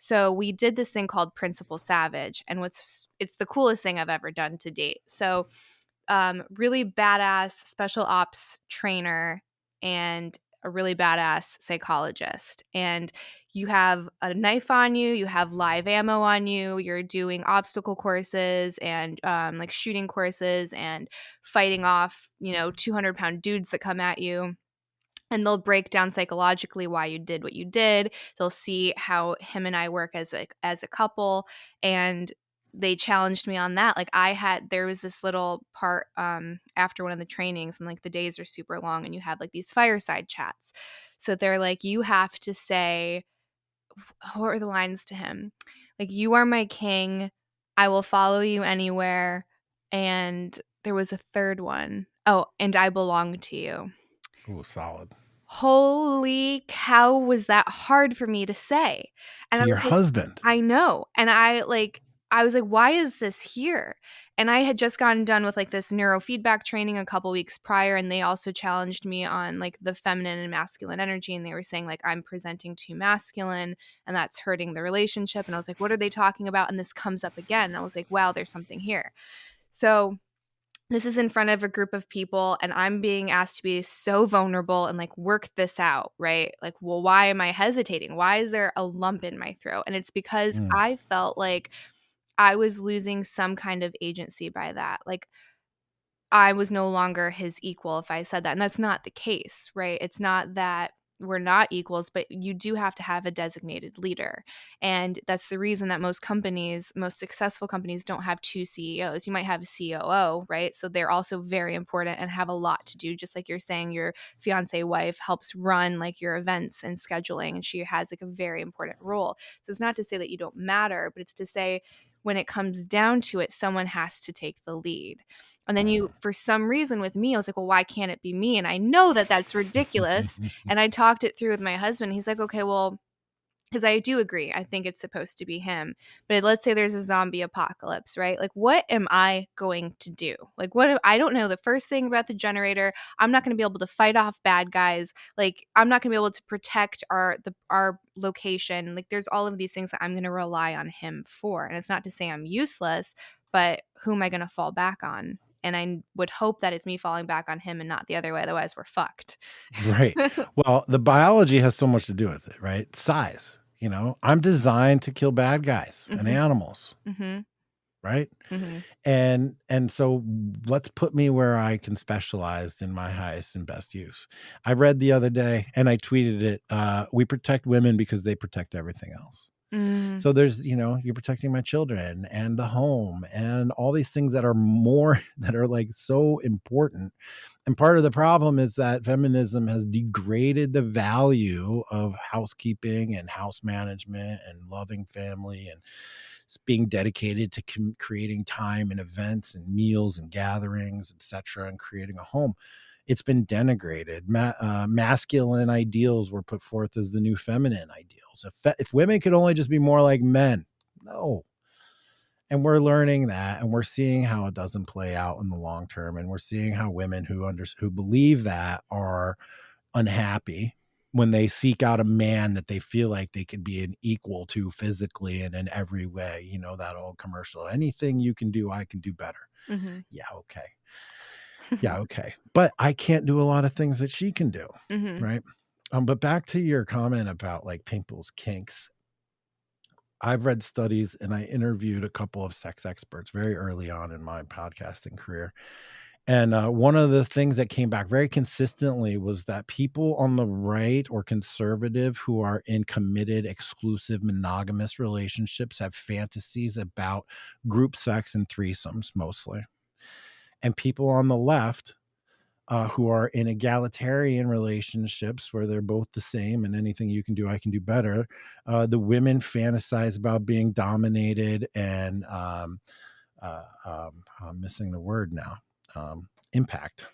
So we did this thing called Principal Savage, and it's the coolest thing I've ever done to date. So really badass special ops trainer and a really badass psychologist. And you have a knife on you, you have live ammo on you, you're doing obstacle courses and like shooting courses and fighting off, 200-pound dudes that come at you. And they'll break down psychologically why you did what you did. They'll see how him and I work as a couple. And they challenged me on that. Like there was this little part after one of the trainings, and like the days are super long, and you have like these fireside chats. So they're like, you have to say, what were the lines to him? Like, you are my king. I will follow you anywhere. And there was a third one. Oh, and I belong to you. Oh, solid. Holy cow, was that hard for me to say. And To I your was like, husband. I know. And I was like, why is this here? And I had just gotten done with like this neurofeedback training a couple weeks prior, and they also challenged me on like the feminine and masculine energy, and they were saying like I'm presenting too masculine and that's hurting the relationship. And I was like, what are they talking about? And this comes up again. And I was like, wow, there's something here. So this is in front of a group of people, and I'm being asked to be so vulnerable and like work this out, right? Like, well, why am I hesitating? Why is there a lump in my throat? And it's because I felt like I was losing some kind of agency by that. Like, I was no longer his equal if I said that. And that's not the case, right? It's not that we're not equals, but you do have to have a designated leader. And that's the reason that most successful companies don't have two CEOs. You might have a COO, right? So they're also very important and have a lot to do. Just like you're saying, your fiance wife helps run like your events and scheduling, and she has like a very important role. So it's not to say that you don't matter, but it's to say when it comes down to it, someone has to take the lead. And then for some reason with me, I was like, well, why can't it be me? And I know that that's ridiculous. And I talked it through with my husband. He's like, okay, well, because I do agree. I think it's supposed to be him. But let's say there's a zombie apocalypse, right? Like, what am I going to do? Like, I don't know the first thing about the generator. I'm not going to be able to fight off bad guys. Like, I'm not going to be able to protect our location. Like, there's all of these things that I'm going to rely on him for. And it's not to say I'm useless, but who am I going to fall back on? And I would hope that it's me falling back on him and not the other way. Otherwise, we're fucked. Right. Well, the biology has so much to do with it, right? Size. I'm designed to kill bad guys and Mhm. animals, Mhm. right? Mhm. And so let's put me where I can specialize in my highest and best use. I read the other day and I tweeted it. We protect women because they protect everything else. Mm. So there's, you're protecting my children and the home and all these things that are more that are like so important. And part of the problem is that feminism has degraded the value of housekeeping and house management and loving family and being dedicated to creating time and events and meals and gatherings, etc., and creating a home. It's been denigrated. Masculine ideals were put forth as the new feminine ideals. If women could only just be more like men, no. And we're learning that, and we're seeing how it doesn't play out in the long term, and we're seeing how women who believe that are unhappy when they seek out a man that they feel like they could be an equal to physically and in every way. That old commercial, anything you can do, I can do better. Mhm. Yeah, okay. Yeah, okay. But I can't do a lot of things that she can do, Mhm. right? But back to your comment about like people's kinks. I've read studies and I interviewed a couple of sex experts very early on in my podcasting career. And one of the things that came back very consistently was that people on the right or conservative who are in committed, exclusive, monogamous relationships have fantasies about group sex and threesomes mostly. And people on the left who are in egalitarian relationships where they're both the same and anything you can do, I can do better. The women fantasize about being dominated and I'm missing the word now. Impact,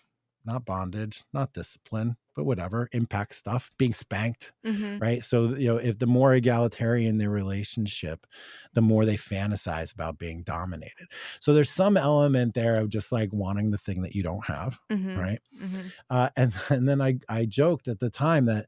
not bondage, not discipline. but whatever, impact stuff, being spanked, Mhm. right? So, if the more egalitarian their relationship, the more they fantasize about being dominated. So there's some element there of just like wanting the thing that you don't have, Mhm. right? Mhm. And then I joked at the time that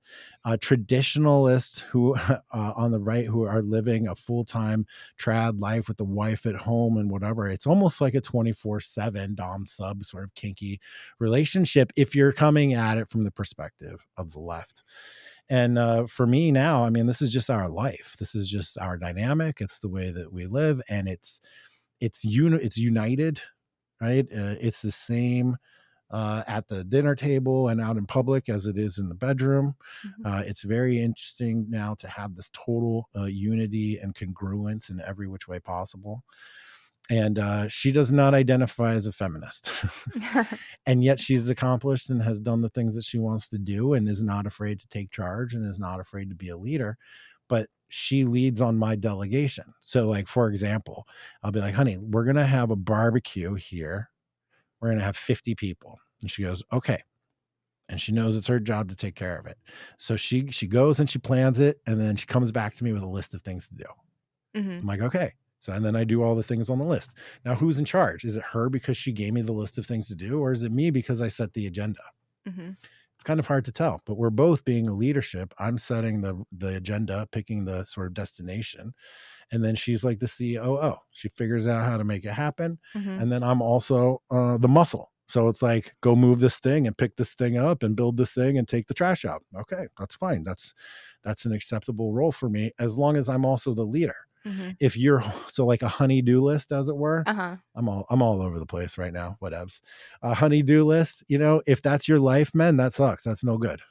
traditionalists who on the right, who are living a full-time trad life with the wife at home and whatever, it's almost like a 24/7 dom sub sort of kinky relationship if you're coming at it from the perspective of the left. And for me now, I mean, this is just our life, this is just our dynamic, it's the way that we live, and it's united, right? It's the same at the dinner table and out in public as it is in the bedroom. Mhm. It's very interesting now to have this total unity and congruence in every which way possible. And she does not identify as a feminist. And yet she's accomplished and has done the things that she wants to do and is not afraid to take charge and is not afraid to be a leader. But she leads on my delegation. So, like, for example, I'll be like, honey, we're going to have a barbecue here. We're going to have 50 people. And she goes, okay. And she knows it's her job to take care of it. So she goes and she plans it, and then she comes back to me with a list of things to do. Mhm. I'm like, okay. So and then I do all the things on the list. Now, who's in charge? Is it her because she gave me the list of things to do, or is it me because I set the agenda? Mhm. It's kind of hard to tell, but we're both being a leadership. I'm setting the agenda, picking the sort of destination, and then she's like the COO. She figures out how to make it happen, Mhm. and then I'm also the muscle. So it's like, go move this thing and pick this thing up and build this thing and take the trash out. Okay, that's fine. That's an acceptable role for me as long as I'm also the leader. Mhm. If you're so like a honey-do list, as it were, Uh-huh. I'm all over the place right now. Whatevs. A honey-do list, if that's your life, man, that sucks. That's no good.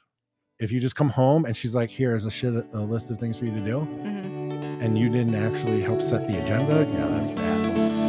If you just come home and she's like, here's a list of things for you to do, Mhm. and you didn't actually help set the agenda, yeah, that's bad.